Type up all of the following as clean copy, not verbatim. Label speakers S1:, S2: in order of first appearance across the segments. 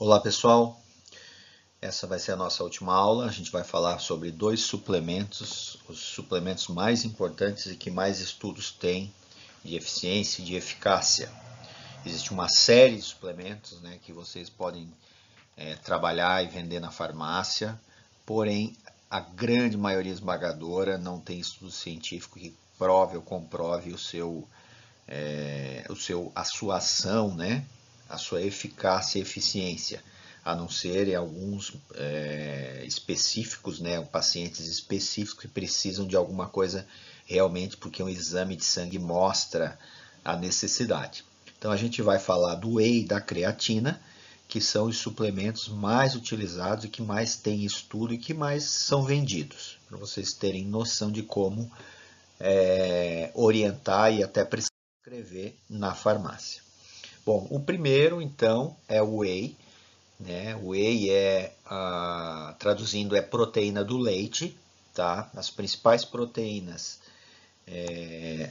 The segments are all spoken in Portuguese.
S1: Olá pessoal, essa vai ser a nossa última aula. A gente vai falar sobre dois suplementos, os suplementos mais importantes e que mais estudos têm de eficiência e de eficácia. Existe uma série de suplementos, né, que vocês podem trabalhar e vender na farmácia, porém a grande maioria esmagadora não tem estudo científico que prove ou comprove a sua ação, né, a sua eficácia e eficiência, a não ser em alguns específicos, né, pacientes específicos que precisam de alguma coisa realmente porque um exame de sangue mostra a necessidade. Então a gente vai falar do whey e da creatina, que são os suplementos mais utilizados e que mais têm estudo e que mais são vendidos, para vocês terem noção de como orientar e até prescrever na farmácia. Bom, o primeiro então é o whey, né? O whey traduzindo, é proteína do leite, tá? As principais proteínas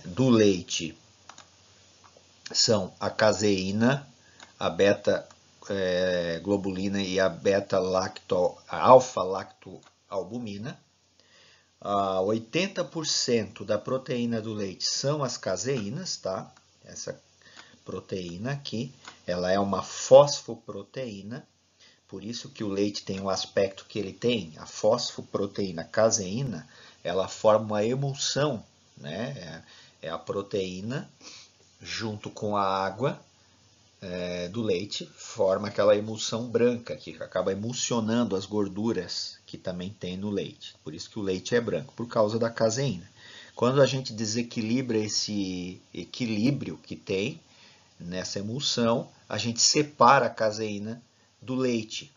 S1: do leite são a caseína, a beta-globulina e a alfa-lactoalbumina. 80% da proteína do leite são as caseínas, tá? Essa proteína aqui, ela é uma fosfoproteína, por isso que o leite tem o aspecto que ele tem. A fosfoproteína caseína, ela forma uma emulsão, né? É a proteína junto com a água do leite, forma aquela emulsão branca que acaba emulsionando as gorduras que também tem no leite. Por isso que o leite é branco, por causa da caseína. Quando a gente desequilibra esse equilíbrio que tem nessa emulsão, a gente separa a caseína do leite,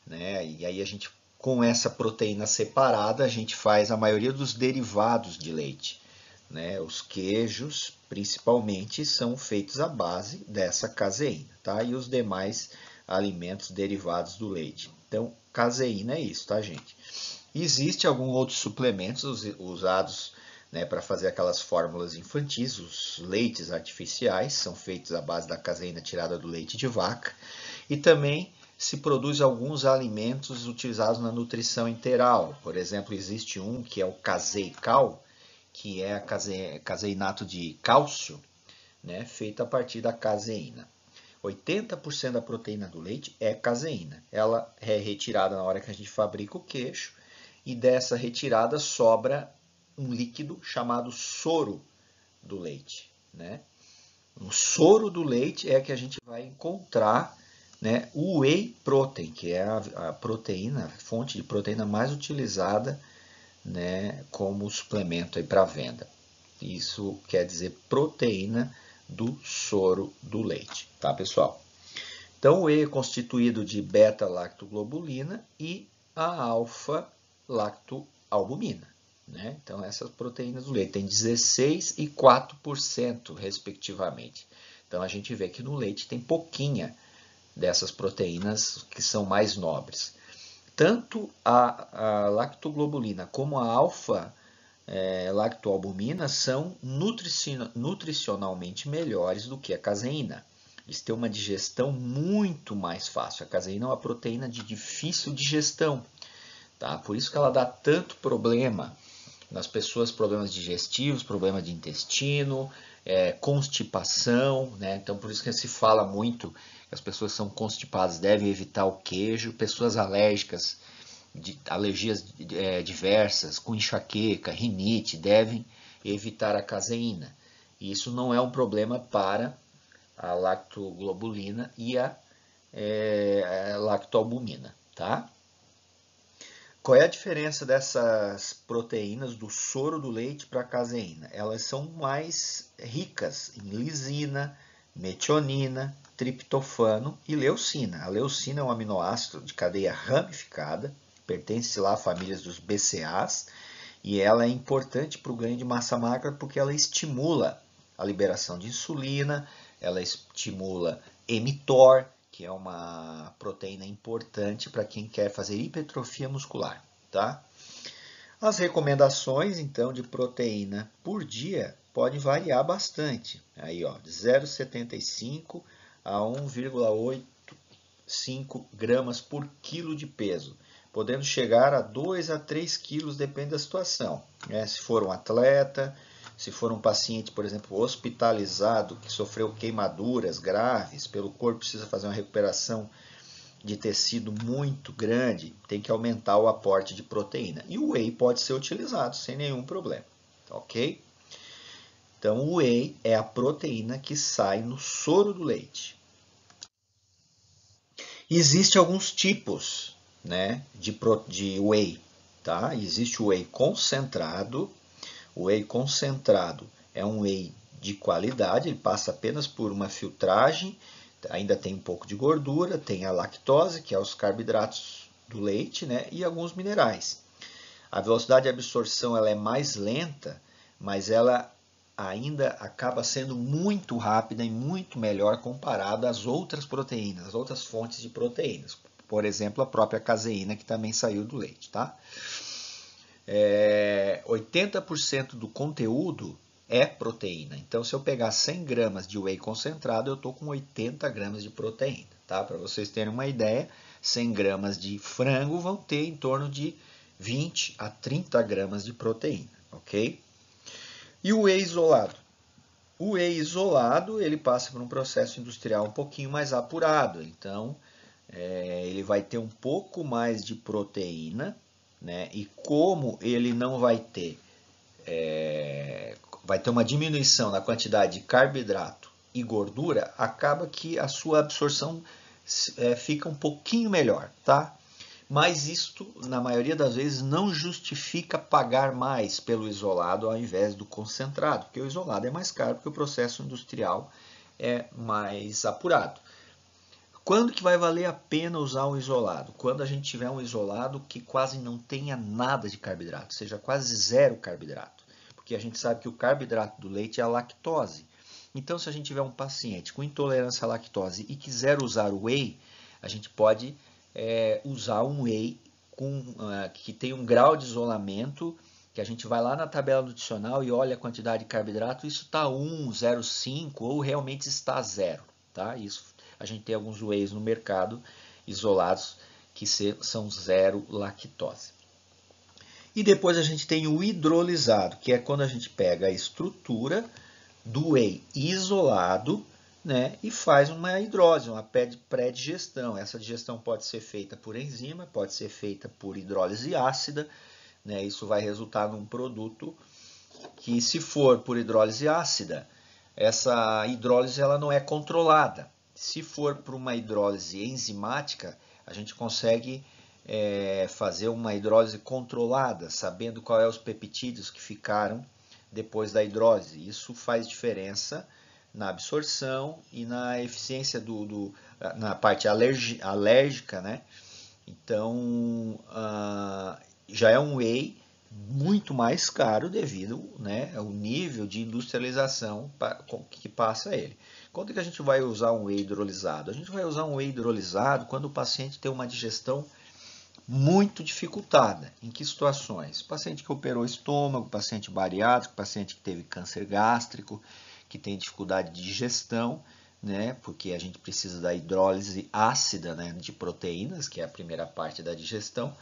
S1: né? E aí a gente, com essa proteína separada, a gente faz a maioria dos derivados de leite, né? Os queijos, principalmente, são feitos à base dessa caseína, tá? E os demais alimentos derivados do leite. Então, caseína é isso, tá, gente? Existe alguns outros suplementos usados, né, para fazer aquelas fórmulas infantis. Os leites artificiais são feitos à base da caseína tirada do leite de vaca. E também se produz alguns alimentos utilizados na nutrição integral. Por exemplo, existe um que é o Caseical, que é caseinato de cálcio, né, feito a partir da caseína. 80% da proteína do leite é caseína. Ela é retirada na hora que a gente fabrica o queijo, e dessa retirada sobra um líquido chamado soro do leite, né? No soro do leite é que a gente vai encontrar, né, o whey protein, que é a proteína, a fonte de proteína mais utilizada, né, como suplemento para venda. Isso quer dizer proteína do soro do leite, tá, pessoal? Então, o whey é constituído de beta-lactoglobulina e a alfa-lactoalbumina, né? Então, essas proteínas do leite têm 16% e 4%, respectivamente. Então, a gente vê que no leite tem pouquinha dessas proteínas que são mais nobres. Tanto a lactoglobulina como a alfa-lactoalbumina são nutricionalmente melhores do que a caseína. Eles têm uma digestão muito mais fácil. A caseína é uma proteína de difícil digestão, tá? Por isso que ela dá tanto problema nas pessoas, problemas digestivos, problema de intestino, constipação, né? Então por isso que se fala muito que as pessoas que são constipadas devem evitar o queijo, pessoas alérgicas, de alergias diversas, com enxaqueca, rinite, devem evitar a caseína. E isso não é um problema para a lactoglobulina e a lactoalbumina, tá? Qual é a diferença dessas proteínas do soro do leite para a caseína? Elas são mais ricas em lisina, metionina, triptofano e leucina. A leucina é um aminoácido de cadeia ramificada, pertence lá à família dos BCAAs, e ela é importante para o ganho de massa magra porque ela estimula a liberação de insulina, ela estimula mTOR, que é uma proteína importante para quem quer fazer hipertrofia muscular, tá? As recomendações, então, de proteína por dia podem variar bastante. Aí, ó, de 0,75 a 1,8 0,5 gramas por quilo de peso, podendo chegar a 2 a 3 quilos, depende da situação, né? Se for um atleta, se for um paciente, por exemplo, hospitalizado, que sofreu queimaduras graves, pelo corpo precisa fazer uma recuperação de tecido muito grande, tem que aumentar o aporte de proteína. E o whey pode ser utilizado sem nenhum problema, ok? Então, o whey é a proteína que sai no soro do leite. Existem alguns tipos, né, de whey, tá? Existe o whey concentrado. O whey concentrado é um whey de qualidade, ele passa apenas por uma filtragem, ainda tem um pouco de gordura, tem a lactose, que é os carboidratos do leite, né, e alguns minerais. A velocidade de absorção ela é mais lenta, mas ela ainda acaba sendo muito rápida e muito melhor comparada às outras proteínas, às outras fontes de proteínas. Por exemplo, a própria caseína, que também saiu do leite, tá? 80% do conteúdo é proteína. Então, se eu pegar 100 gramas de whey concentrado, eu estou com 80 gramas de proteína. Tá? Para vocês terem uma ideia, 100 gramas de frango vão ter em torno de 20 a 30 gramas de proteína. Ok? E o whey isolado? O whey isolado ele passa por um processo industrial um pouquinho mais apurado. Então, ele vai ter um pouco mais de proteína, né? E como ele não vai ter uma diminuição na quantidade de carboidrato e gordura, acaba que a sua absorção fica um pouquinho melhor, tá? Mas isto, na maioria das vezes, não justifica pagar mais pelo isolado ao invés do concentrado, porque o isolado é mais caro, porque o processo industrial é mais apurado. Quando que vai valer a pena usar um isolado? Quando a gente tiver um isolado que quase não tenha nada de carboidrato, seja quase zero carboidrato. Porque a gente sabe que o carboidrato do leite é a lactose. Então, se a gente tiver um paciente com intolerância à lactose e quiser usar o whey, a gente pode usar um whey que tem um grau de isolamento, que a gente vai lá na tabela nutricional e olha a quantidade de carboidrato, isso está 1, 0,5 ou realmente está zero. Tá? Isso, a gente tem alguns wheys no mercado isolados que são zero lactose. E depois a gente tem o hidrolisado, que é quando a gente pega a estrutura do whey isolado, né, e faz uma hidrólise, uma pré-digestão. Essa digestão pode ser feita por enzima, pode ser feita por hidrólise ácida, né, isso vai resultar num produto que, se for por hidrólise ácida, essa hidrólise ela não é controlada. Se for por uma hidrólise enzimática, a gente consegue fazer uma hidrólise controlada, sabendo qual é os peptídeos que ficaram depois da hidrólise. Isso faz diferença na absorção e na eficiência na parte alérgica, né? Então, já é um whey muito mais caro devido, né, ao nível de industrialização que passa ele. Quando que a gente vai usar um whey hidrolisado? A gente vai usar um whey hidrolisado quando o paciente tem uma digestão muito dificultada. Em que situações? Paciente que operou estômago, paciente bariátrico, paciente que teve câncer gástrico, que tem dificuldade de digestão, né? Porque a gente precisa da hidrólise ácida, né, de proteínas, que é a primeira parte da digestão.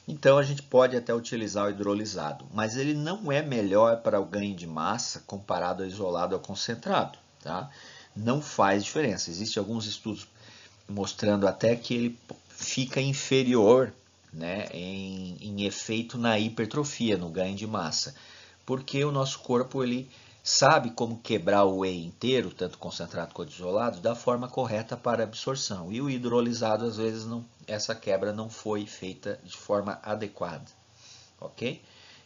S1: Então a gente pode até utilizar o hidrolisado, mas ele não é melhor para o ganho de massa comparado ao isolado ou concentrado, tá? Não faz diferença. Existem alguns estudos mostrando até que ele fica inferior, né, em efeito na hipertrofia, no ganho de massa, porque o nosso corpo ele sabe como quebrar o whey inteiro, tanto concentrado quanto isolado, da forma correta para absorção. E o hidrolisado, às vezes, essa quebra não foi feita de forma adequada. Ok?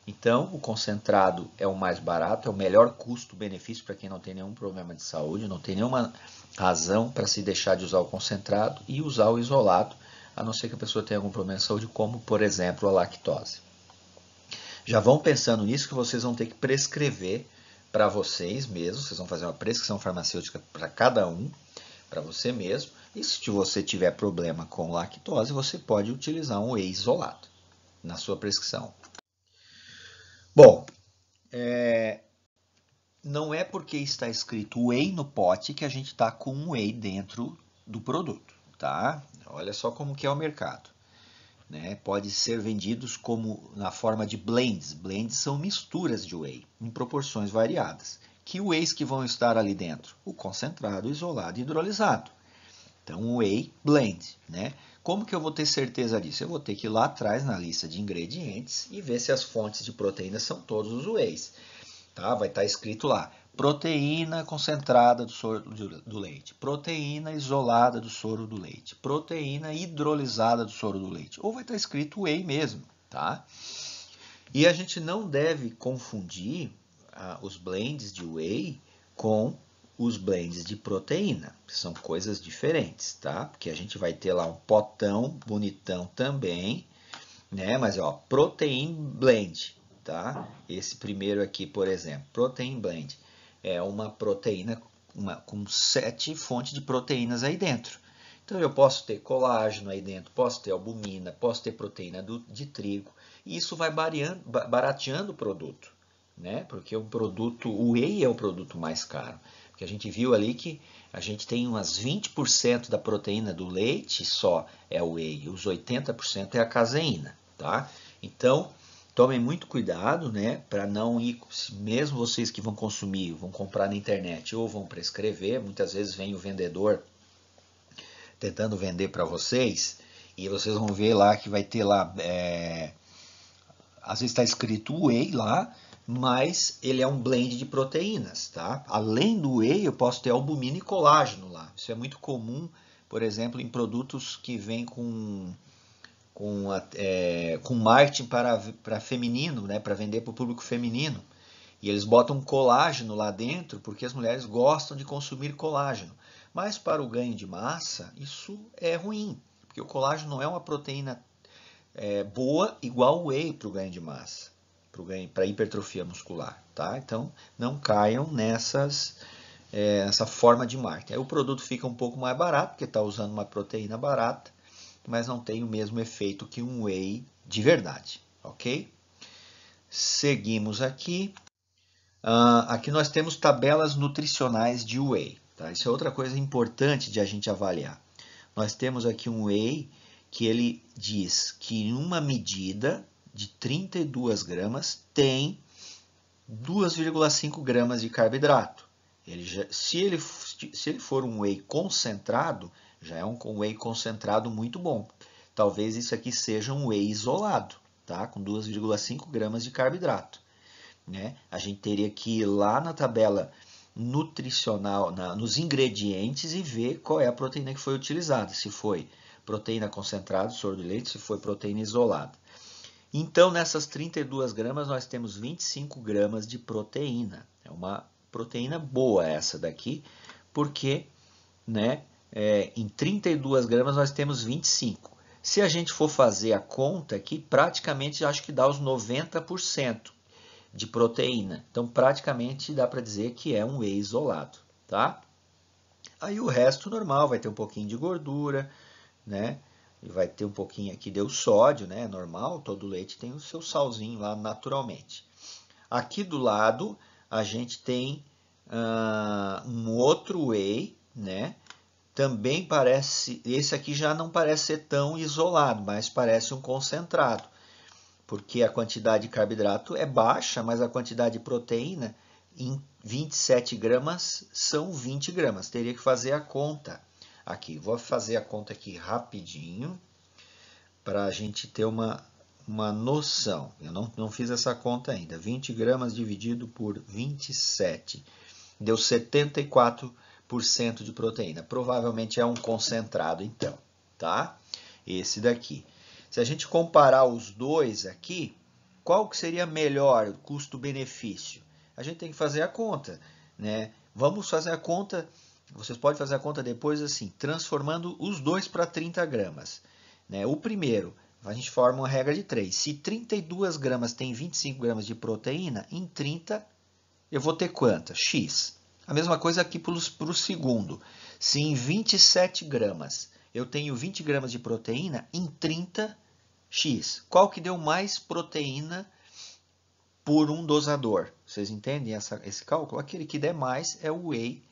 S1: Então, o concentrado é o mais barato, é o melhor custo-benefício para quem não tem nenhum problema de saúde, não tem nenhuma razão para se deixar de usar o concentrado e usar o isolado, a não ser que a pessoa tenha algum problema de saúde, como, por exemplo, a lactose. Já vão pensando nisso que vocês vão ter que prescrever para vocês mesmos, vocês vão fazer uma prescrição farmacêutica para cada um, para você mesmo, e se você tiver problema com lactose, você pode utilizar um whey isolado na sua prescrição. Bom, não é porque está escrito whey no pote que a gente está com um whey dentro do produto, tá? Olha só como que é o mercado. Né? Pode ser vendidos como na forma de blends. Blends são misturas de whey, em proporções variadas. Que wheys que vão estar ali dentro? O concentrado, isolado e hidrolisado. Então, um whey blend. Né? Como que eu vou ter certeza disso? Eu vou ter que ir lá atrás na lista de ingredientes e ver se as fontes de proteína são todos os wheys. Tá? Vai estar escrito lá, proteína concentrada do soro do leite, proteína isolada do soro do leite, proteína hidrolisada do soro do leite. Ou vai estar escrito whey mesmo. Tá? E a gente não deve confundir os blends de whey com os blends de proteína. São coisas diferentes, tá? Porque a gente vai ter lá um potão bonitão também, né? Mas, ó, Protein Blend, tá? Esse primeiro aqui, por exemplo, Protein Blend, é uma proteína com 7 fontes de proteínas aí dentro. Então, eu posso ter colágeno aí dentro, posso ter albumina, posso ter proteína de trigo, e isso vai barateando o produto, né? Porque o whey é o produto mais caro. Porque a gente viu ali que a gente tem umas 20% da proteína do leite só é o whey, os 80% é a caseína, tá? Então, tomem muito cuidado, né, para não ir, mesmo vocês que vão consumir, vão comprar na internet ou vão prescrever, muitas vezes vem o vendedor tentando vender para vocês e vocês vão ver lá que vai ter lá, às vezes está escrito whey lá, mas ele é um blend de proteínas, tá? Além do whey, eu posso ter albumina e colágeno lá. Isso é muito comum, por exemplo, em produtos que vêm com marketing para feminino, né? Para vender para o público feminino. E eles botam colágeno lá dentro porque as mulheres gostam de consumir colágeno. Mas para o ganho de massa, isso é ruim, porque o colágeno não é uma proteína boa igual o whey para o ganho de massa, para hipertrofia muscular, tá? Então não caiam nessa forma de marketing. Aí o produto fica um pouco mais barato, porque está usando uma proteína barata, mas não tem o mesmo efeito que um whey de verdade, ok? Seguimos aqui. Aqui nós temos tabelas nutricionais de whey, tá? Isso é outra coisa importante de a gente avaliar. Nós temos aqui um whey que ele diz que em uma medida de 32 gramas tem 2,5 gramas de carboidrato. Se ele for um whey concentrado, já é um whey concentrado muito bom. Talvez isso aqui seja um whey isolado, tá? Com 2,5 gramas de carboidrato. Né? A gente teria que ir lá na tabela nutricional, nos ingredientes e ver qual é a proteína que foi utilizada. Se foi proteína concentrada, soro de leite, se foi proteína isolada. Então, nessas 32 gramas, nós temos 25 gramas de proteína. É uma proteína boa essa daqui, porque né, em 32 gramas nós temos 25. Se a gente for fazer a conta aqui, praticamente acho que dá os 90% de proteína. Então, praticamente dá para dizer que é um whey isolado, tá? Aí o resto normal, vai ter um pouquinho de gordura, né? E vai ter um pouquinho aqui de sódio, né? Normal, todo leite tem o seu salzinho lá naturalmente. Aqui do lado a gente tem um outro whey, né? Também parece, esse aqui já não parece ser tão isolado, mas parece um concentrado, porque a quantidade de carboidrato é baixa, mas a quantidade de proteína em 27 gramas são 20 gramas. Teria que fazer a conta aqui. Vou fazer a conta aqui rapidinho para a gente ter uma noção. Eu não fiz essa conta ainda. 20 gramas dividido por 27 deu 74% de proteína. Provavelmente é um concentrado então, tá? Esse daqui. Se a gente comparar os dois aqui, qual que seria melhor custo-benefício? A gente tem que fazer a conta, né? Vamos fazer a conta, vocês podem fazer a conta depois assim, transformando os dois para 30 gramas. Né? O primeiro, a gente forma uma regra de 3. Se 32 gramas tem 25 gramas de proteína, em 30 eu vou ter quanta? X. A mesma coisa aqui para o segundo. Se em 27 gramas eu tenho 20 gramas de proteína, em 30 X. Qual que deu mais proteína por um dosador? Vocês entendem esse cálculo? Aquele que der mais é o whey,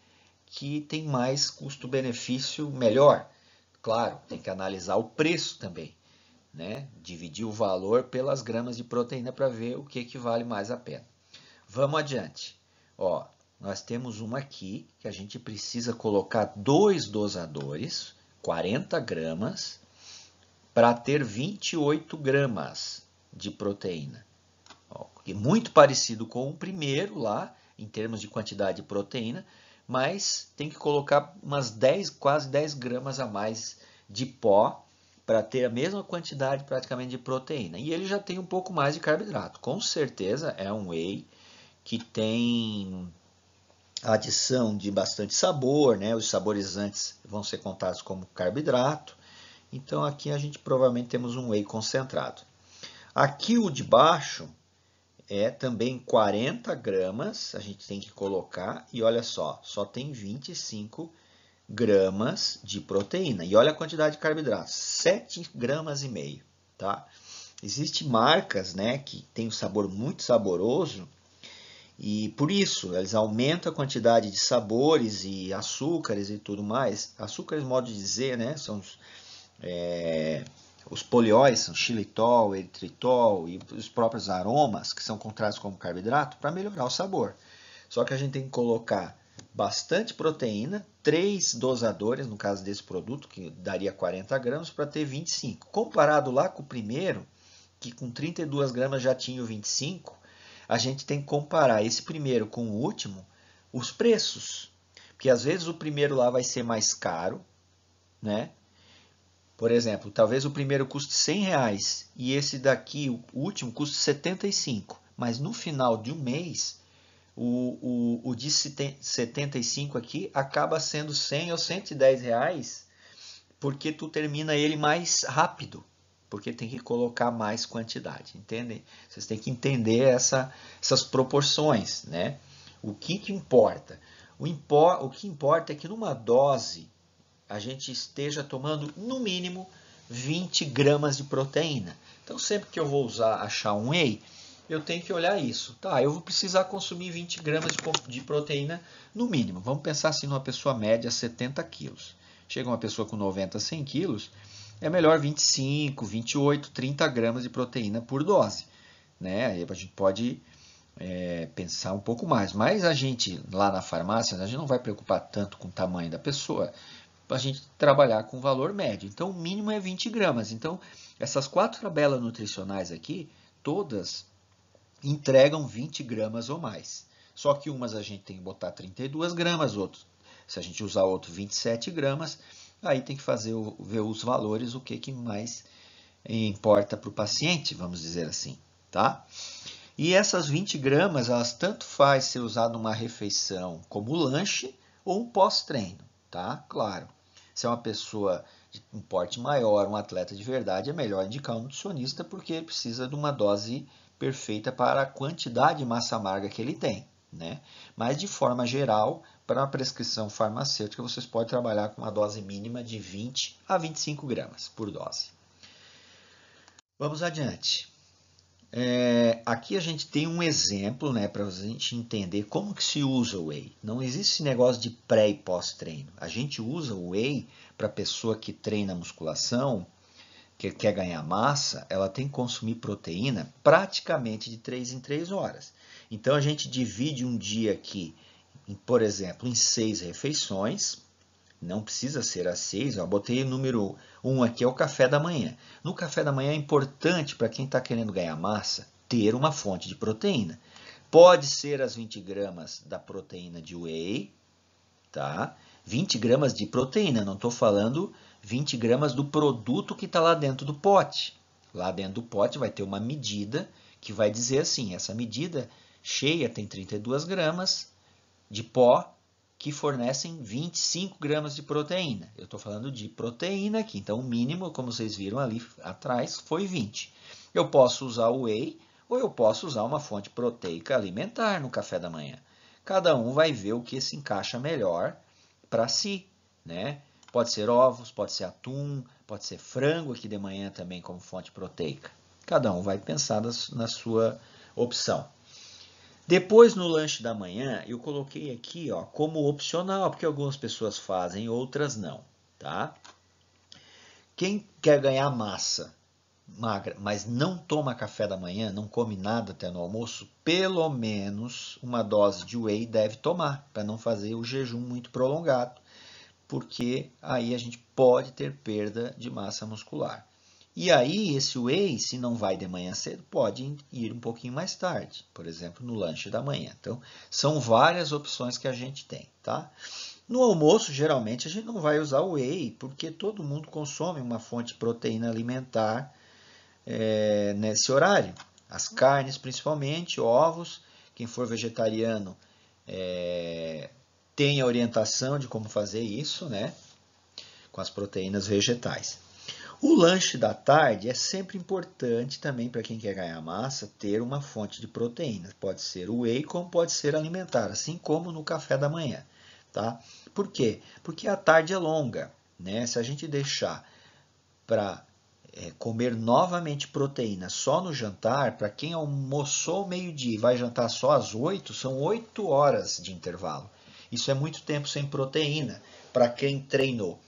S1: que tem mais custo-benefício melhor. claro, tem que analisar o preço também, né? Dividir o valor pelas gramas de proteína para ver o que vale mais a pena. Vamos adiante. Ó, nós temos uma aqui que a gente precisa colocar 2 dosadores, 40 gramas, para ter 28 gramas de proteína. Ó, muito parecido com o primeiro lá, em termos de quantidade de proteína, mas tem que colocar umas 10, quase 10 gramas a mais de pó para ter a mesma quantidade praticamente de proteína. E ele já tem um pouco mais de carboidrato. Com certeza é um whey que tem adição de bastante sabor, né? Os saborizantes vão ser contados como carboidrato. Então aqui a gente provavelmente temos um whey concentrado. Aqui o de baixo é também 40 gramas, a gente tem que colocar, e olha só tem 25 gramas de proteína. E olha a quantidade de carboidratos, 7 gramas e meio, tá? Existem marcas, né, que tem um sabor muito saboroso, e por isso eles aumentam a quantidade de sabores e açúcares e tudo mais. Açúcares, modo de dizer, né, são os polióis, são xilitol, eritritol e os próprios aromas, que são contados como carboidrato, para melhorar o sabor. Só que a gente tem que colocar bastante proteína, 3 dosadores, no caso desse produto, que daria 40 gramas, para ter 25. Comparado lá com o primeiro, que com 32 gramas já tinha o 25, a gente tem que comparar esse primeiro com o último, os preços. Porque às vezes o primeiro lá vai ser mais caro, né? Por exemplo, talvez o primeiro custe R$100 e esse daqui, o último, custe 75. Mas no final de um mês, o de 75 aqui acaba sendo 100 ou R$110, porque tu termina ele mais rápido, porque tem que colocar mais quantidade, entendem? Vocês têm que entender essas proporções, né? O que importa? O que importa é que numa dose a gente esteja tomando no mínimo 20 gramas de proteína. Então sempre que eu vou achar um whey, eu tenho que olhar isso. Tá, eu vou precisar consumir 20 gramas de proteína no mínimo. Vamos pensar assim numa pessoa média 70 quilos. Chega uma pessoa com 90, 100 quilos, é melhor 25, 28, 30 gramas de proteína por dose. Né? Aí a gente pode pensar um pouco mais. Mas a gente, lá na farmácia, a gente não vai preocupar tanto com o tamanho da pessoa, para a gente trabalhar com valor médio. Então, o mínimo é 20 gramas. Então, essas 4 tabelas nutricionais aqui, todas entregam 20 gramas ou mais. Só que umas a gente tem que botar 32 gramas, outros, se a gente usar outro 27 gramas, aí tem que ver os valores, o que mais importa para o paciente, vamos dizer assim, tá? E essas 20 gramas, elas tanto faz ser usado numa refeição como lanche ou um pós-treino, tá? Claro, se é uma pessoa de um porte maior, um atleta de verdade, é melhor indicar um nutricionista porque ele precisa de uma dose perfeita para a quantidade de massa magra que ele tem, né? Mas de forma geral, para uma prescrição farmacêutica, vocês podem trabalhar com uma dose mínima de 20 a 25 gramas por dose. Vamos adiante. Aqui a gente tem um exemplo, né, para a gente entender como que se usa o whey. Não existe esse negócio de pré e pós-treino. A gente usa o whey para a pessoa que treina musculação, que quer ganhar massa, ela tem que consumir proteína praticamente de 3 em 3 horas. Então a gente divide um dia aqui, por exemplo, em 6 refeições. Não precisa ser às 6, eu botei o número 1 aqui, é o café da manhã. No café da manhã é importante para quem está querendo ganhar massa ter uma fonte de proteína. Pode ser as 20 gramas da proteína de whey, tá? 20 gramas de proteína, não estou falando 20 gramas do produto que está lá dentro do pote. Lá dentro do pote vai ter uma medida que vai dizer assim, essa medida cheia tem 32 gramas de pó, que fornecem 25 gramas de proteína. Eu estou falando de proteína aqui, então o mínimo, como vocês viram ali atrás, foi 20. Eu posso usar o whey ou eu posso usar uma fonte proteica alimentar no café da manhã. Cada um vai ver o que se encaixa melhor para si, né? Pode ser ovos, pode ser atum, pode ser frango aqui de manhã também como fonte proteica. Cada um vai pensar na sua opção. Depois, no lanche da manhã, eu coloquei aqui como opcional, porque algumas pessoas fazem, outras não, tá? Quem quer ganhar massa magra, mas não toma café da manhã, não come nada até no almoço, pelo menos uma dose de whey deve tomar, para não fazer o jejum muito prolongado, porque aí a gente pode ter perda de massa muscular. E aí esse whey, se não vai de manhã cedo, pode ir um pouquinho mais tarde, por exemplo, no lanche da manhã. Então, são várias opções que a gente tem, tá? No almoço, geralmente, a gente não vai usar o whey, porque todo mundo consome uma fonte de proteína alimentar nesse horário. As carnes, principalmente, ovos. Quem for vegetariano tem a orientação de como fazer isso, né? Com as proteínas vegetais. O lanche da tarde é sempre importante também para quem quer ganhar massa ter uma fonte de proteína. Pode ser o whey, como pode ser alimentar, assim como no café da manhã. Tá? Por quê? Porque a tarde é longa. Né? Se a gente deixar para comer novamente proteína só no jantar, para quem almoçou meio-dia e vai jantar só às 8, são 8 horas de intervalo. Isso é muito tempo sem proteína para quem treinou.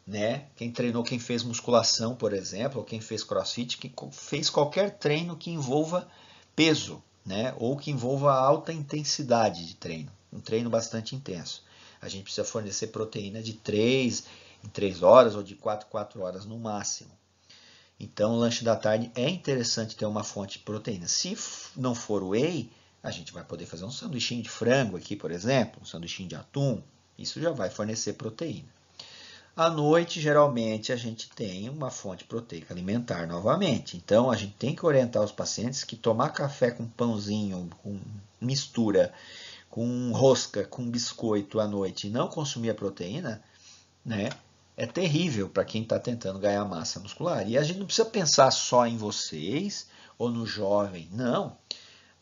S1: Né? Quem treinou, quem fez musculação, por exemplo, ou quem fez crossfit, que fez qualquer treino que envolva peso, né? Ou que envolva alta intensidade de treino, um treino bastante intenso. A gente precisa fornecer proteína de 3 em 3 horas ou de 4 em 4 horas no máximo. Então, o lanche da tarde é interessante ter uma fonte de proteína. Se não for whey, a gente vai poder fazer um sanduichinho de frango aqui, por exemplo, um sanduichinho de atum. Isso já vai fornecer proteína. À noite, geralmente, a gente tem uma fonte proteica alimentar novamente. Então, a gente tem que orientar os pacientes que tomar café com pãozinho, com mistura, com rosca, com biscoito à noite e não consumir a proteína, né, é terrível para quem está tentando ganhar massa muscular. E a gente não precisa pensar só em vocês ou no jovem, não.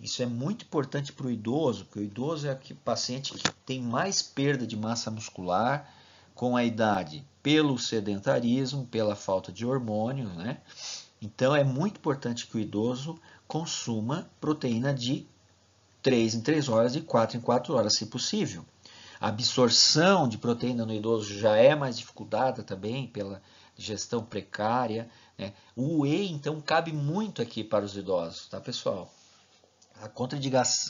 S1: Isso é muito importante para o idoso, porque o idoso é o paciente que tem mais perda de massa muscular com a idade, pelo sedentarismo, pela falta de hormônios, né? Então é muito importante que o idoso consuma proteína de 3 em 3 horas e 4 em 4 horas, se possível. A absorção de proteína no idoso já é mais dificultada também pela digestão precária, né? O whey, então, cabe muito aqui para os idosos, tá, pessoal? A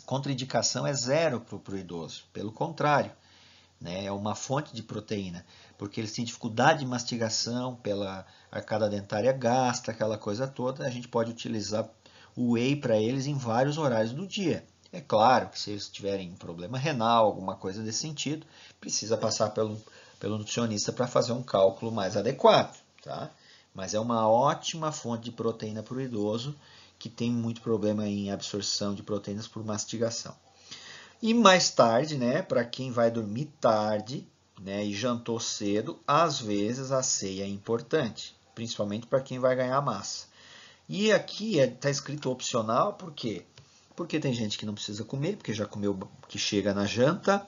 S1: contraindicação é zero para o idoso, pelo contrário, né? É uma fonte de proteína, porque eles têm dificuldade de mastigação pela arcada dentária gasta, aquela coisa toda, a gente pode utilizar o whey para eles em vários horários do dia. É claro que se eles tiverem problema renal, alguma coisa desse sentido, precisa passar pelo nutricionista para fazer um cálculo mais adequado, tá? Mas é uma ótima fonte de proteína para o idoso que tem muito problema em absorção de proteínas por mastigação. E mais tarde, né, para quem vai dormir tarde, né, e jantou cedo, às vezes a ceia é importante, principalmente para quem vai ganhar massa. E aqui está escrito opcional, por quê? Porque tem gente que não precisa comer, porque já comeu o que chega na janta,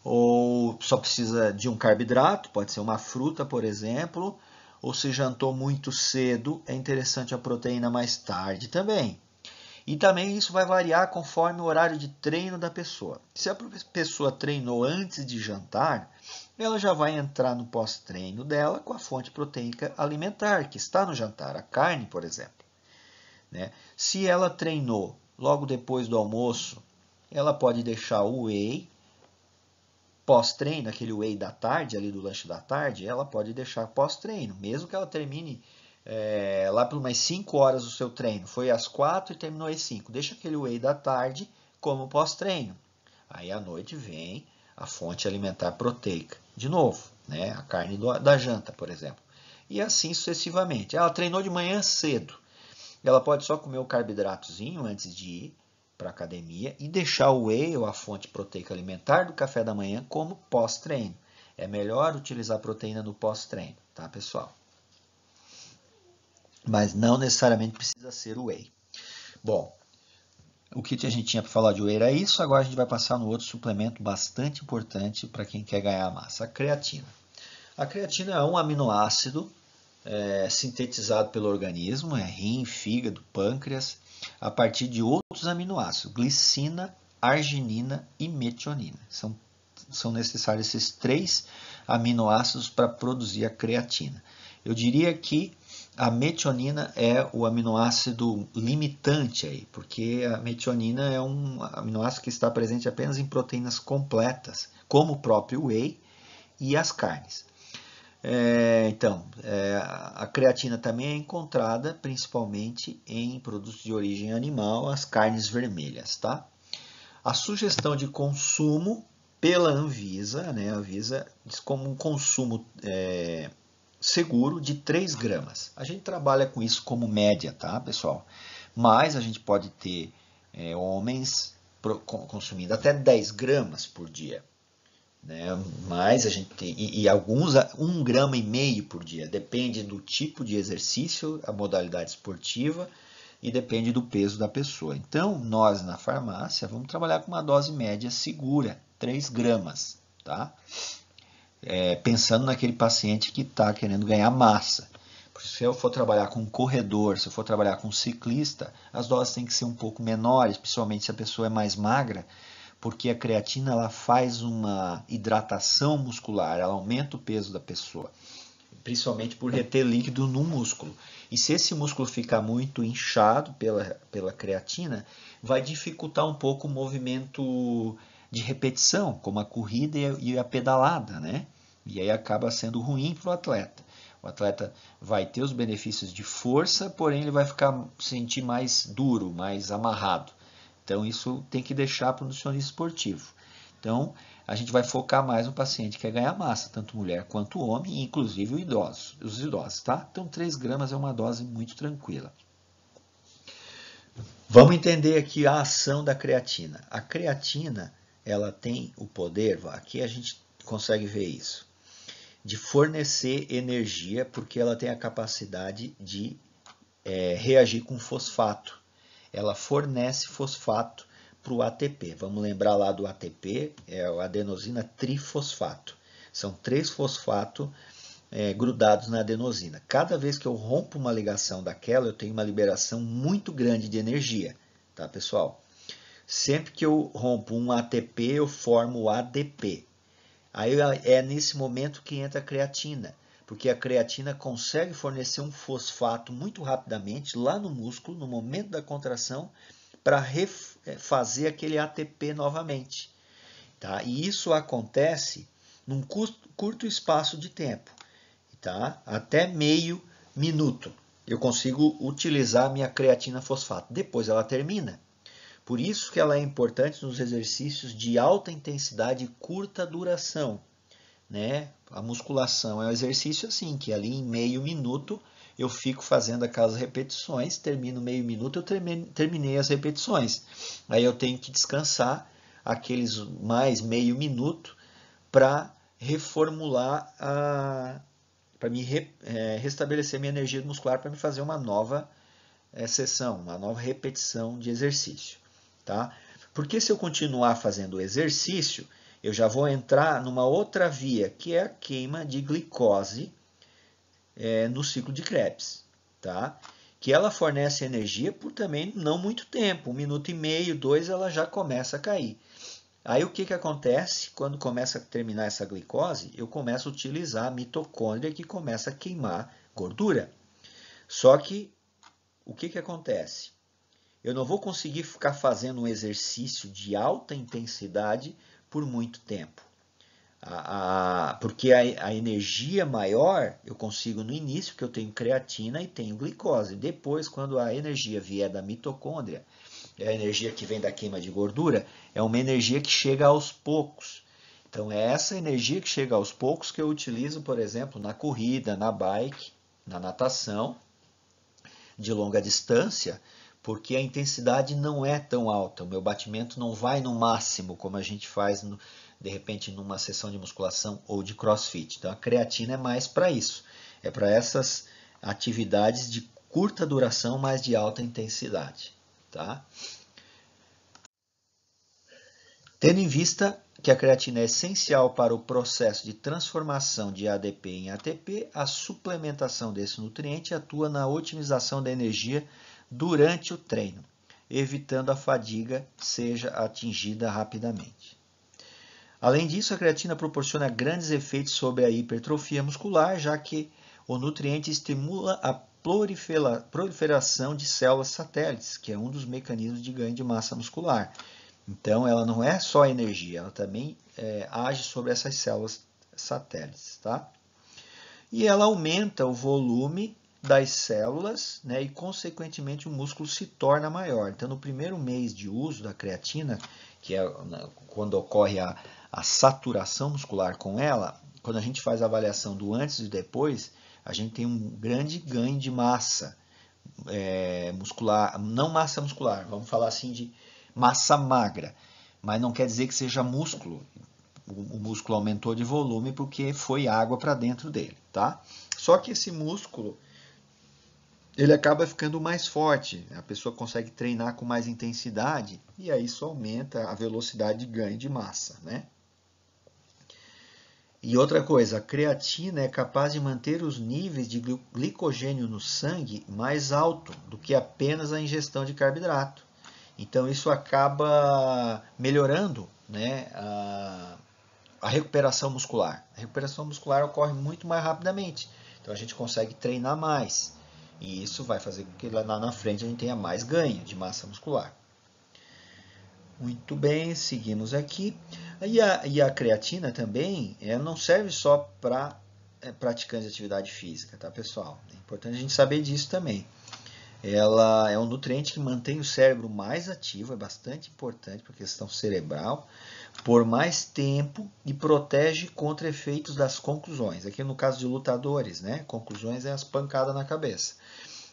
S1: ou só precisa de um carboidrato, pode ser uma fruta, por exemplo, ou se jantou muito cedo, é interessante a proteína mais tarde também. E também isso vai variar conforme o horário de treino da pessoa. Se a pessoa treinou antes de jantar, ela já vai entrar no pós-treino dela com a fonte proteica alimentar, que está no jantar, a carne, por exemplo. Né? Se ela treinou logo depois do almoço, ela pode deixar o whey pós-treino, aquele whey da tarde, ali do lanche da tarde, ela pode deixar pós-treino, mesmo que ela termine lá por umas 5 horas o seu treino. Foi às 4 e terminou às 5. Deixa aquele whey da tarde como pós-treino. Aí à noite vem a fonte alimentar proteica. De novo, né? A carne da janta, por exemplo. E assim sucessivamente. Ela treinou de manhã cedo. Ela pode só comer o carboidratozinho antes de ir para a academia e deixar o whey ou a fonte proteica alimentar do café da manhã como pós-treino. É melhor utilizar proteína no pós-treino, tá, pessoal? Mas não necessariamente precisa ser o whey. Bom, o que a gente tinha para falar de whey era isso, agora a gente vai passar no outro suplemento bastante importante para quem quer ganhar massa, a creatina. A creatina é um aminoácido sintetizado pelo organismo, rim, fígado, pâncreas, a partir de outros aminoácidos, glicina, arginina e metionina. São necessários esses 3 aminoácidos para produzir a creatina. Eu diria que a metionina é o aminoácido limitante aí, porque a metionina é um aminoácido que está presente apenas em proteínas completas, como o próprio whey e as carnes. A creatina também é encontrada principalmente em produtos de origem animal, as carnes vermelhas, tá? A sugestão de consumo pela Anvisa, né? A Anvisa diz como um consumo seguro de 3 gramas. A gente trabalha com isso como média, tá, pessoal? Mas a gente pode ter homens consumindo até 10 gramas por dia. Né? Mas a gente tem, e alguns 1,5 grama por dia, depende do tipo de exercício, a modalidade esportiva e depende do peso da pessoa. Então, nós na farmácia vamos trabalhar com uma dose média segura, 3 gramas, tá? Pensando naquele paciente que está querendo ganhar massa. Se eu for trabalhar com um corredor, se eu for trabalhar com um ciclista, as doses têm que ser um pouco menores, principalmente se a pessoa é mais magra, porque a creatina ela faz uma hidratação muscular, ela aumenta o peso da pessoa, principalmente por reter líquido no músculo. E se esse músculo ficar muito inchado pela creatina, vai dificultar um pouco o movimento de repetição, como a corrida e a pedalada, né? E aí acaba sendo ruim para o atleta. O atleta vai ter os benefícios de força, porém ele vai sentir mais duro, mais amarrado. Então, isso tem que deixar para o nutricionista esportivo. Então, a gente vai focar mais no paciente que quer ganhar massa, tanto mulher quanto homem, inclusive os idosos, tá? Então, 3 gramas é uma dose muito tranquila. Vamos entender aqui a ação da creatina. A creatina, ela tem o poder, aqui a gente consegue ver isso, de fornecer energia, porque ela tem a capacidade de reagir com fosfato. Ela fornece fosfato para o ATP. Vamos lembrar lá do ATP, é a adenosina trifosfato. São 3 fosfatos grudados na adenosina. Cada vez que eu rompo uma ligação daquela, eu tenho uma liberação muito grande de energia, tá, pessoal? Sempre que eu rompo um ATP, eu formo o ADP. Aí é nesse momento que entra a creatina, porque a creatina consegue fornecer um fosfato muito rapidamente lá no músculo, no momento da contração, para refazer aquele ATP novamente. Tá? E isso acontece num curto espaço de tempo, tá? Até meio minuto. Eu consigo utilizar a minha creatina fosfato. Depois ela termina. Por isso que ela é importante nos exercícios de alta intensidade e curta duração. Né? A musculação é um exercício assim, que ali em meio minuto eu fico fazendo aquelas repetições, termino meio minuto, eu terminei as repetições. Aí eu tenho que descansar aqueles mais meio minuto para reformular, para me restabelecer minha energia muscular, para me fazer uma nova sessão, uma nova repetição de exercício. Tá? Porque se eu continuar fazendo o exercício, eu já vou entrar numa outra via, que é a queima de glicose no ciclo de Krebs, tá? Que ela fornece energia por também não muito tempo, 1,5 minuto, 2, ela já começa a cair. Aí o que acontece? Quando começa a terminar essa glicose, eu começo a utilizar a mitocôndria que começa a queimar gordura. Só que o que acontece? Eu não vou conseguir ficar fazendo um exercício de alta intensidade por muito tempo. Porque a energia maior eu consigo no início, porque eu tenho creatina e tenho glicose. Depois, quando a energia vier da mitocôndria, a energia que vem da queima de gordura, é uma energia que chega aos poucos. Então, é essa energia que chega aos poucos que eu utilizo, por exemplo, na corrida, na bike, na natação, de longa distância, porque a intensidade não é tão alta, o meu batimento não vai no máximo, como a gente faz, de repente, numa sessão de musculação ou de crossfit. Então, a creatina é mais para isso, é para essas atividades de curta duração, mas de alta intensidade. Tá? Tendo em vista que a creatina é essencial para o processo de transformação de ADP em ATP, a suplementação desse nutriente atua na otimização da energia durante o treino, evitando a fadiga seja atingida rapidamente. Além disso, a creatina proporciona grandes efeitos sobre a hipertrofia muscular, já que o nutriente estimula a proliferação de células satélites, que é um dos mecanismos de ganho de massa muscular. Então, ela não é só energia, ela também age sobre essas células satélites, tá? E ela aumenta o volume das células, né, e, consequentemente, o músculo se torna maior. Então, no primeiro mês de uso da creatina, que é quando ocorre a saturação muscular com ela, quando a gente faz a avaliação do antes e depois, a gente tem um grande ganho de massa muscular, não massa muscular, vamos falar assim de massa magra, mas não quer dizer que seja músculo. O músculo aumentou de volume porque foi água para dentro dele, tá? Só que esse músculo, ele acaba ficando mais forte, a pessoa consegue treinar com mais intensidade e aí isso aumenta a velocidade de ganho de massa, né? E outra coisa, a creatina é capaz de manter os níveis de glicogênio no sangue mais alto do que apenas a ingestão de carboidrato. Então isso acaba melhorando, né, a recuperação muscular. A recuperação muscular ocorre muito mais rapidamente. Então a gente consegue treinar mais. E isso vai fazer com que lá na frente a gente tenha mais ganho de massa muscular. Muito bem, seguimos aqui. E a creatina também não serve só para praticantes de atividade física, tá, pessoal? É importante a gente saber disso também. Ela é um nutriente que mantém o cérebro mais ativo, é bastante importante para a questão cerebral, por mais tempo e protege contra efeitos das conclusões. Aqui no caso de lutadores, né? Conclusões é as pancadas na cabeça.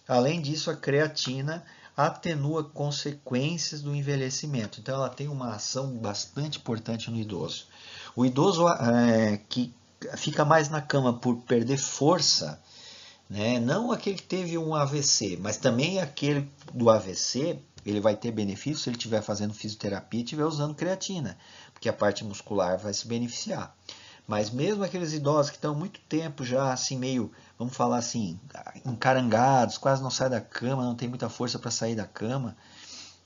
S1: Além disso, a creatina atenua consequências do envelhecimento. Então, ela tem uma ação bastante importante no idoso. O idoso que fica mais na cama por perder força, né? Não aquele que teve um AVC, mas também aquele do AVC, ele vai ter benefício se ele estiver fazendo fisioterapia e estiver usando creatina, porque a parte muscular vai se beneficiar. Mas mesmo aqueles idosos que estão há muito tempo já assim meio, vamos falar assim, encarangados, quase não saem da cama, não tem muita força para sair da cama,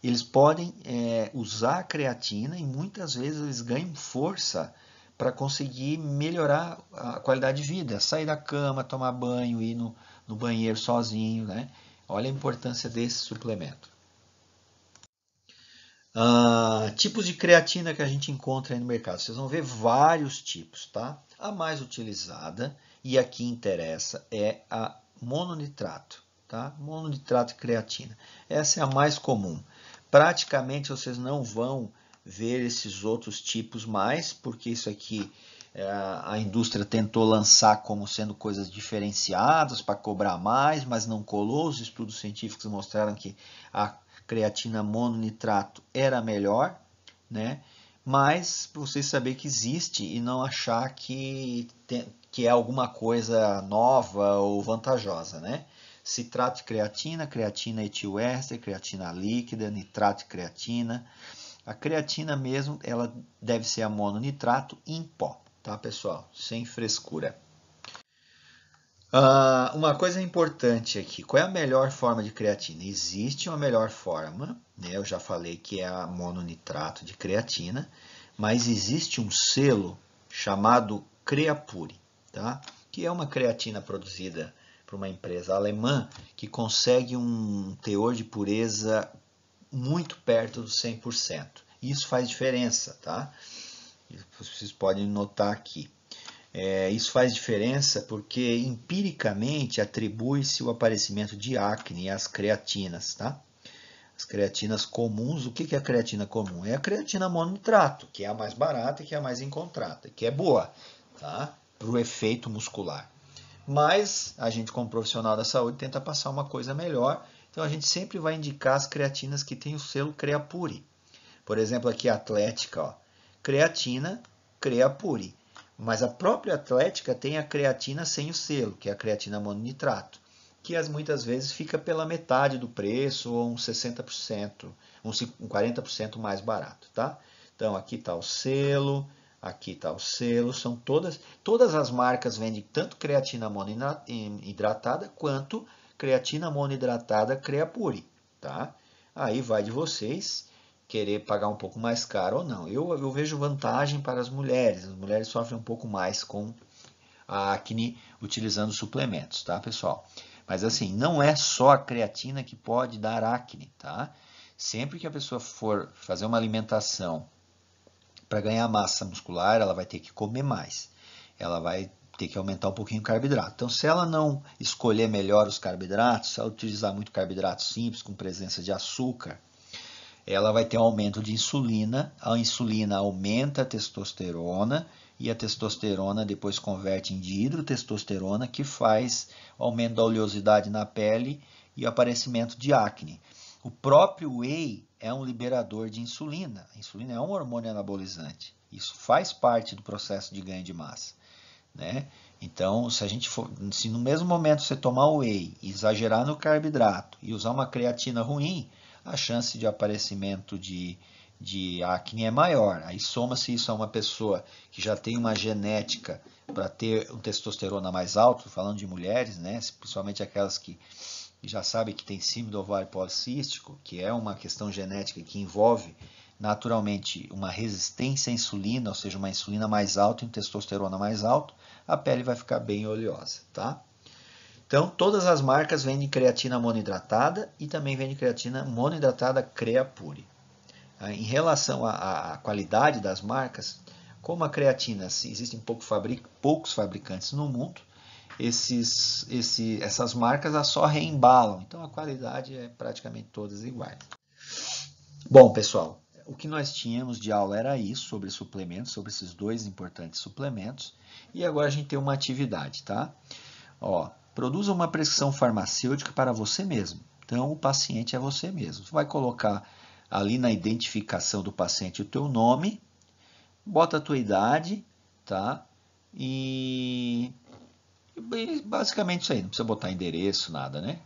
S1: eles podem usar a creatina e muitas vezes eles ganham força para conseguir melhorar a qualidade de vida, sair da cama, tomar banho, ir no banheiro sozinho, né? Olha a importância desse suplemento. Tipos de creatina que a gente encontra aí no mercado. Vocês vão ver vários tipos, tá? A mais utilizada, e aqui interessa, é a mononitrato, tá? Mononitrato de creatina. Essa é a mais comum. Praticamente vocês não vão ver esses outros tipos mais, porque isso aqui a indústria tentou lançar como sendo coisas diferenciadas para cobrar mais, mas não colou. Os estudos científicos mostraram que a creatina mononitrato era melhor, né? Mas vocês saber que existe e não achar que é alguma coisa nova ou vantajosa, né? Citrato de creatina, creatina etilester, creatina líquida, nitrato de creatina. A creatina mesmo, ela deve ser a mononitrato em pó, tá, pessoal? Sem frescura. Uma coisa importante aqui, qual é a melhor forma de creatina? Existe uma melhor forma, né? Eu já falei que é a mononitrato de creatina, mas existe um selo chamado Creapure, tá? Que é uma creatina produzida por uma empresa alemã que consegue um teor de pureza muito perto dos 100%. Isso faz diferença, tá? Vocês podem notar aqui. Isso faz diferença porque empiricamente atribui-se o aparecimento de acne às creatinas, tá? As creatinas comuns, o que é a creatina comum? É a creatina mononitrato, que é a mais barata e que é a mais encontrada, que é boa, tá? Para o efeito muscular. Mas a gente, como profissional da saúde, tenta passar uma coisa melhor, então a gente sempre vai indicar as creatinas que têm o selo Creapure. Por exemplo, aqui a Atlética, ó, creatina, Creapure. Mas a própria Atlética tem a creatina sem o selo, que é a creatina mononitrato, que muitas vezes fica pela metade do preço ou uns 60%, uns 40% mais barato, tá? Então aqui está o selo, aqui está o selo, são todas as marcas vendem tanto creatina monohidratada quanto creatina monohidratada Creapure, tá? Aí vai de vocês querer pagar um pouco mais caro ou não. Eu vejo vantagem para as mulheres sofrem um pouco mais com a acne utilizando suplementos, tá, pessoal? Mas assim, não é só a creatina que pode dar acne, tá? Sempre que a pessoa for fazer uma alimentação para ganhar massa muscular, ela vai ter que comer mais. Ela vai ter que aumentar um pouquinho o carboidrato. Então, se ela não escolher melhor os carboidratos, se ela utilizar muito carboidrato simples, com presença de açúcar, ela vai ter um aumento de insulina. A insulina aumenta a testosterona e a testosterona depois converte em dihidrotestosterona, que faz o aumento da oleosidade na pele e o aparecimento de acne. O próprio whey é um liberador de insulina. A insulina é um hormônio anabolizante. Isso faz parte do processo de ganho de massa, né? Então, se no mesmo momento você tomar o whey, exagerar no carboidrato e usar uma creatina ruim, a chance de aparecimento de acne é maior. Aí soma-se isso a uma pessoa que já tem uma genética para ter um testosterona mais alto, falando de mulheres, né? Principalmente aquelas que já sabem que tem síndrome do ovário policístico, que é uma questão genética que envolve naturalmente uma resistência à insulina, ou seja, uma insulina mais alta e um testosterona mais alto, a pele vai ficar bem oleosa, tá? Então, todas as marcas vendem creatina monoidratada e também vendem creatina monoidratada Creapure. Em relação à qualidade das marcas, como a creatina, existem poucos fabricantes no mundo, essas marcas só reembalam, então a qualidade é praticamente todas iguais. Bom, pessoal, o que nós tínhamos de aula era isso, sobre suplementos, sobre esses dois importantes suplementos, e agora a gente tem uma atividade, tá? Ó, produza uma prescrição farmacêutica para você mesmo. Então, o paciente é você mesmo. Você vai colocar ali na identificação do paciente o teu nome, bota a tua idade, tá? E basicamente isso aí, não precisa botar endereço, nada, né?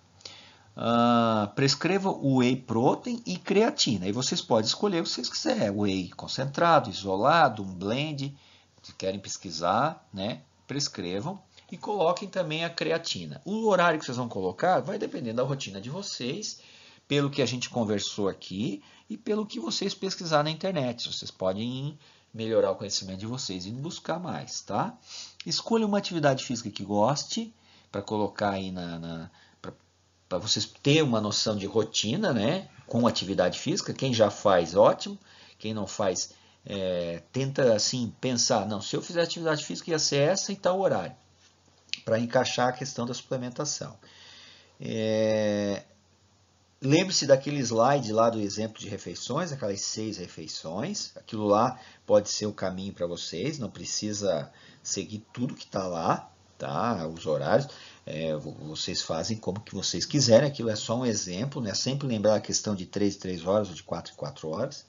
S1: Prescreva o whey protein e creatina. Aí vocês podem escolher o que vocês quiserem. Whey concentrado, isolado, um blend. Se querem pesquisar, né? Prescrevam. E coloquem também a creatina. O horário que vocês vão colocar vai depender da rotina de vocês, pelo que a gente conversou aqui e pelo que vocês pesquisar na internet. Vocês podem melhorar o conhecimento de vocês e buscar mais, tá? Escolha uma atividade física que goste, para colocar aí para vocês terem uma noção de rotina, né? Com atividade física. Quem já faz, ótimo. Quem não faz, tenta assim pensar, não, se eu fizer atividade física ia ser essa e tal horário, para encaixar a questão da suplementação. Lembre-se daquele slide lá do exemplo de refeições, aquelas 6 refeições. Aquilo lá pode ser o caminho para vocês, não precisa seguir tudo que está lá, tá? Os horários. Vocês fazem como que vocês quiserem, aquilo é só um exemplo, né? Sempre lembrar a questão de 3 em 3 horas ou de 4 em 4 horas.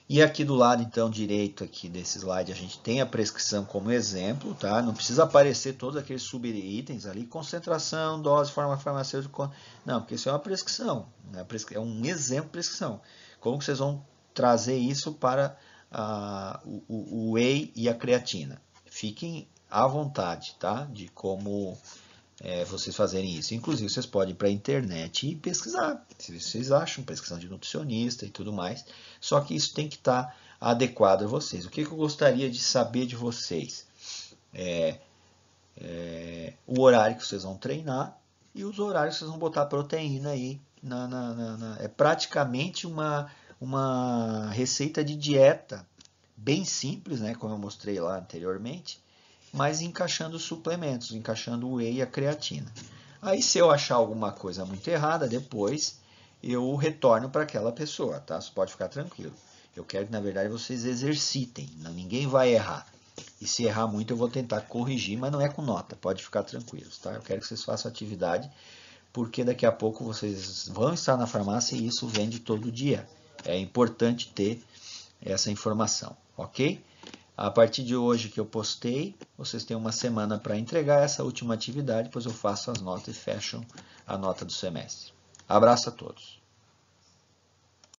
S1: E aqui do lado, então, direito aqui desse slide, a gente tem a prescrição como exemplo, tá? Não precisa aparecer todos aqueles subitens ali, concentração, dose, forma farmacêutica. Não, porque isso é uma prescrição, né? É um exemplo de prescrição. Como que vocês vão trazer isso para o whey e a creatina? Fiquem à vontade, tá? De como vocês fazerem isso. Inclusive, vocês podem ir para a internet e pesquisar, se vocês acham, prescrição de nutricionista e tudo mais. Só que isso tem que estar adequado a vocês. O que eu gostaria de saber de vocês? O horário que vocês vão treinar e os horários que vocês vão botar proteína aí. É praticamente uma receita de dieta bem simples, né, como eu mostrei lá anteriormente, mas encaixando os suplementos, encaixando o whey e a creatina. Aí, se eu achar alguma coisa muito errada, depois eu retorno para aquela pessoa, tá? Você pode ficar tranquilo. Eu quero que, na verdade, vocês exercitem. Ninguém vai errar. E se errar muito, eu vou tentar corrigir, mas não é com nota. Pode ficar tranquilos, tá? Eu quero que vocês façam atividade, porque daqui a pouco vocês vão estar na farmácia e isso vende todo dia. É importante ter essa informação, ok? A partir de hoje que eu postei, vocês têm uma semana para entregar essa última atividade, depois eu faço as notas e fecho a nota do semestre. Abraço a todos.